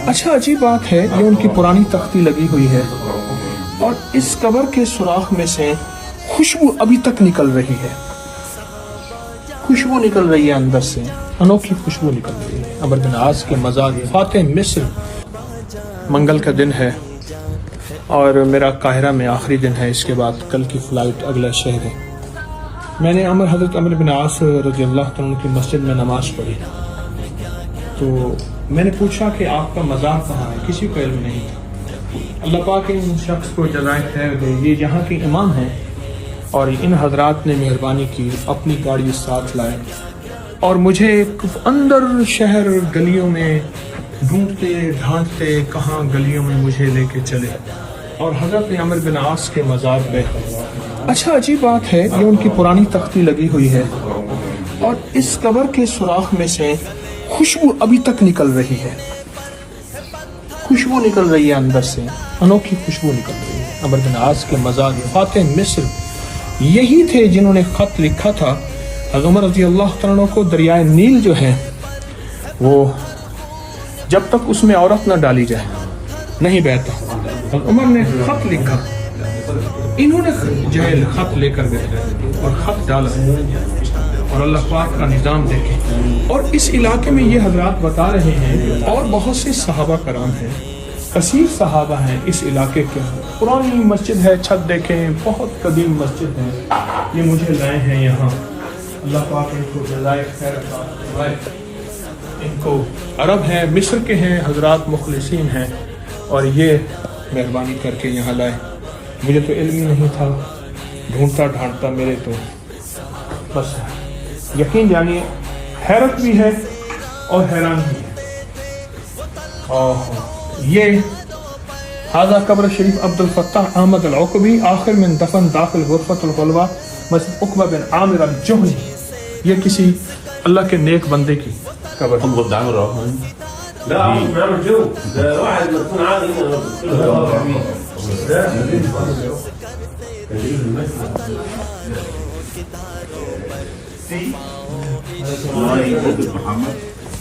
अच्छा अजीब बात है, ये उनकी पुरानी तख्ती लगी हुई है और इस कब्र के सुराख में से खुशबू अभी तक निकल रही है। खुशबू निकल रही है अंदर से, अनोखी खुशबू निकल रही है। अमर बिन आस के मज़ार फातिह मिस्र। मंगल का दिन है और मेरा काहिरा में आखिरी दिन है, इसके बाद कल की फ़्लाइट अगला शहर है। मैंने हज़रत अमर बिन आस रज़ी अल्लाह तआला अन्हु की मस्जिद में नमाज पढ़ी, तो मैंने पूछा कि आपका मज़ार कहाँ है, किसी को इल्म नहीं था। अल्लाह पाक इन शख्स को जज़ाए खैर दे, ये यहाँ के इमाम हैं और इन हजरात ने मेहरबानी की, अपनी गाड़ी साथ लाए और मुझे अंदर शहर गलियों में ढूंढते ढांढते कहाँ गलियों में मुझे लेके चले और हज़रत अमर बिन आस के मज़ार पे। अच्छा अजीब बात है, ये उनकी पुरानी तख्ती लगी हुई है और इस कब्र के सुराख में से खुशबू अभी तक निकल रही है। खुशबू निकल रही है अंदर से, अनोखी खुशबू निकल रही है। अमर बिन आस के मज़ार फातिह मिस्र, यही थे जिन्होंने खत लिखा था उमर रज़ी अल्लाह तआला अन्हु को, दरियाए नील जो है वो जब तक उसमें औरत न डाली जाए नहीं बहता। उमर ने खत लिखा, इन्होंने जो है खत लेकर गए और खत डाला और अल्लाह पाक का निज़ाम देखें। और इस इलाके में ये हजरात बता रहे हैं और बहुत से सहाबा कराम हैं, कसीर सहाबा हैं इस इलाके के। पुरानी मस्जिद है, छत देखें, बहुत कदीम मस्जिद है, ये मुझे लाए हैं यहाँ। अल्लाह पाक इनको जज़ाए खैर फरमाए। इनको अरब हैं, मिस्र के हैं, हजरात मुखलिसीन हैं और ये मेहरबानी करके यहाँ लाए। मुझे तो इल्म ही नहीं था, ढूंढता ढांढता मेरे तो बस यकीन जानिए हैरत भी है और हैरान भी है। और ये हाजा कब्र शरीफ अब्दुल फत्ताह अहमद अल-उक़बी आखिर में दफन दाखिल गुरफतुल खुलवा मस्जिद उक़बा बिन आमिर अल-जुहनी। ये किसी अल्लाह के नेक बंदे की कब्र।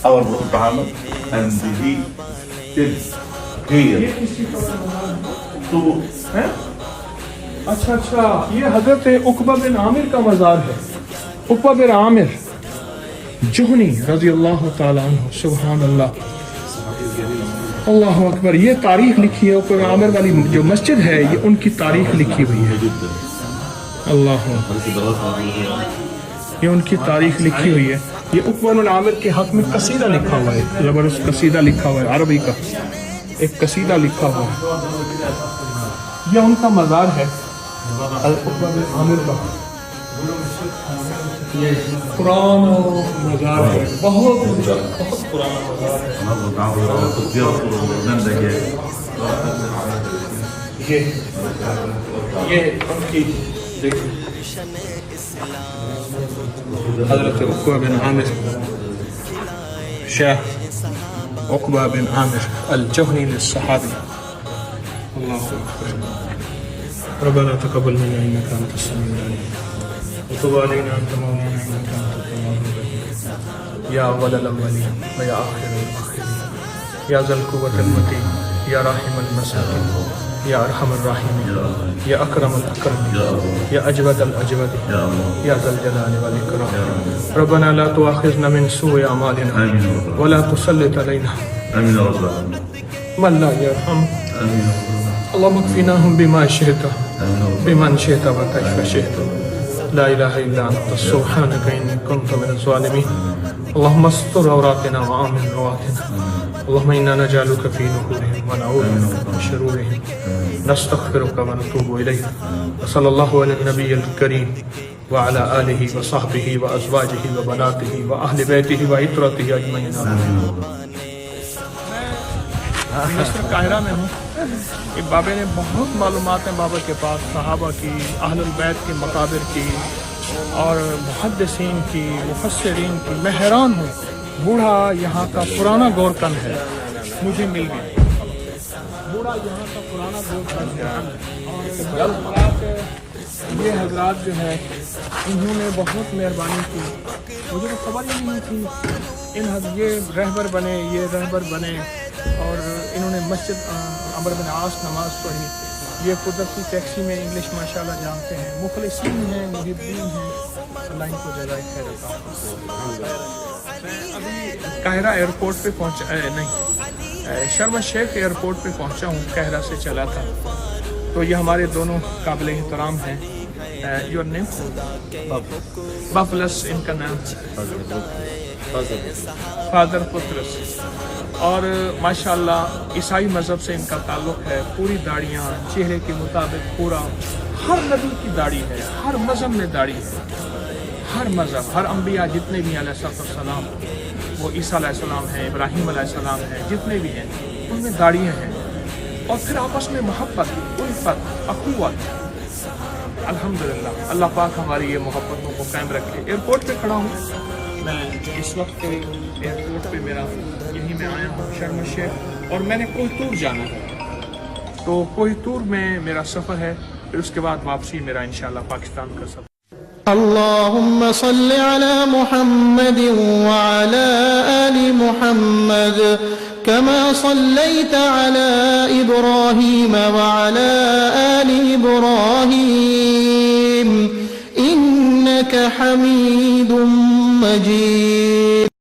Our Prophet Muhammad, and he did here to अच्छा ये हजरत उक़बा बिन आमिर का मज़ार है। उक़बा बिन आमिर जुहनी रज़ी अल्लाह तआला अन्हु। सुभान अल्लाह, अल्लाहु अकबर। ये तारीख लिखी है, उक़बा बिन आमिर वाली जो मस्जिद है ये उनकी तारीख लिखी हुई है। अल्लाह, ये उनकी तारीख लिखी हुई है। ये उक़बा बिन आमिर के हक़ में कसीदा लिखा हुआ है, ज़बरदस्त कसीदा लिखा हुआ है, अरबी का एक कसीदा लिखा हुआ है। ये उनका मज़ार है उक़बा बिन आमिर का। ये पुराना मज़ार है, बहुत पुराना मज़ार है। ये उनकी देखिए हज़रत उक़बा बिन आमिर, शेख उक़बा बिन आमिर अल-जुहनी लिस-सहाबी। अल्लाहु अकबर। रब्बना तक़ब्बल मिन्ना इन्नका अंतस समीउल अलीम व तुब अलैना अन्ता मौलाना इन्नका अंतत तव्वाबुर रहीम। या अव्वलल अव्वलीन व या आखिरल आखिरीन या ज़ल क़ुव्वतिल मतीन या राहिमल मसाकीन या अरहमर राहिमीन या अकरमल अकरमीन या अजवदल अजवदीन या ज़ल जलाली वल इकराम। रब्बना ला तुआखिज़ना मिन सूइ अमालिना व ला तुसल्लित अलैना मन ला यरहम। अल्लाहुम्मा अक्फ़िनाहुम बिमा शि'ता बिमन शि'ता व कैफ़ शि'ता। ला इलाहा इल्ला अंता सुब्हानका इन्नी कुन्तु मिनज़ ज़ालिमीन। अल्लाहुम्मा अस्tur औरातिना व आमिन रवातिना। अल्लाहुम्मा इन्ना नजअलुका फ़ी नुहूरिहिम व नऊज़ु बिका मिन शुरूरिहिम। नस्तग़फ़िरुका व नतूबु इलैक। व सल्लल्लाहु अला नबिय्यिल करीम व अला आलिहि व सहबिहि व अज़वाजिहि व बनातिहि व अहलि बैतिहि व इत्रतिहि अजमईन। मिस्र काहिरा में हूँ। एक बाबे ने बहुत मालूमात हैं बाबा के पास, सहाबा की, अहलुल बैत की मकाबिर की और मुहद्दिसीन की, मुफस्सिरीन की। मैं हैरान हूँ, बूढ़ा यहाँ का पुराना गोरकन है, मुझे मिल गया। बूढ़ा यहाँ का पुराना गोरकन है और ये हजरात जो है इन्होंने बहुत मेहरबानी की। मुझे तो खबर ही नहीं थी ये रहबर बने और انہوں نے مسجد عمرو بن عاص نماز پڑھی. یہ قدرتی ٹیکسی میں انگلش ماشاءاللہ جانتے ہیں, مخلصین ہیں, محبین ہیں, اللہ ان کو جزائے خیر عطا فرمائے. میں ابھی قاہرہ ایئرپورٹ پہ پہنچا نہیں شرم الشیخ ایئرپورٹ پہ پہنچا ہوں, قاہرہ سے چلا تھا. تو یہ ہمارے دونوں قابل احترام ہیں. Your name? بفلس ان کا نام, فادر پترس. اور ماشاءاللہ عیسائی مذہب سے ان کا تعلق ہے. پوری داڑیاں چہرے کے مطابق پورا, ہر نبی کی داڑھی ہے, ہر مذہب میں داڑھی ہے. ہر مذہب, ہر انبیاء جتنے بھی علیہ السلام, وہ عیسیٰ علیہ السلام ہیں, ابراہیم علیہ السلام ہیں, جتنے بھی ہیں ان میں داڑیاں ہیں. اور پھر آپس میں محبت, الفت, اخوت. الحمدللہ اللہ پاک ہماری یہ محبتوں کو قائم رکھے. ایئرپورٹ پہ کھڑا ہوں میں اس وقت. ایئرپورٹ پہ میرا یہیں میں آیا ہوں شرم الشیخ, اور میں نے کوہتور جانا ہے. تو کوہتور میں میرا سفر ہے, پھر اس کے بعد واپسی میرا انشاءاللہ پاکستان کا سفر. اللهم صل على محمد وعلى آل محمد كما صليت على إبراهيم وعلى آل إبراهيم إنك حميد مجيد.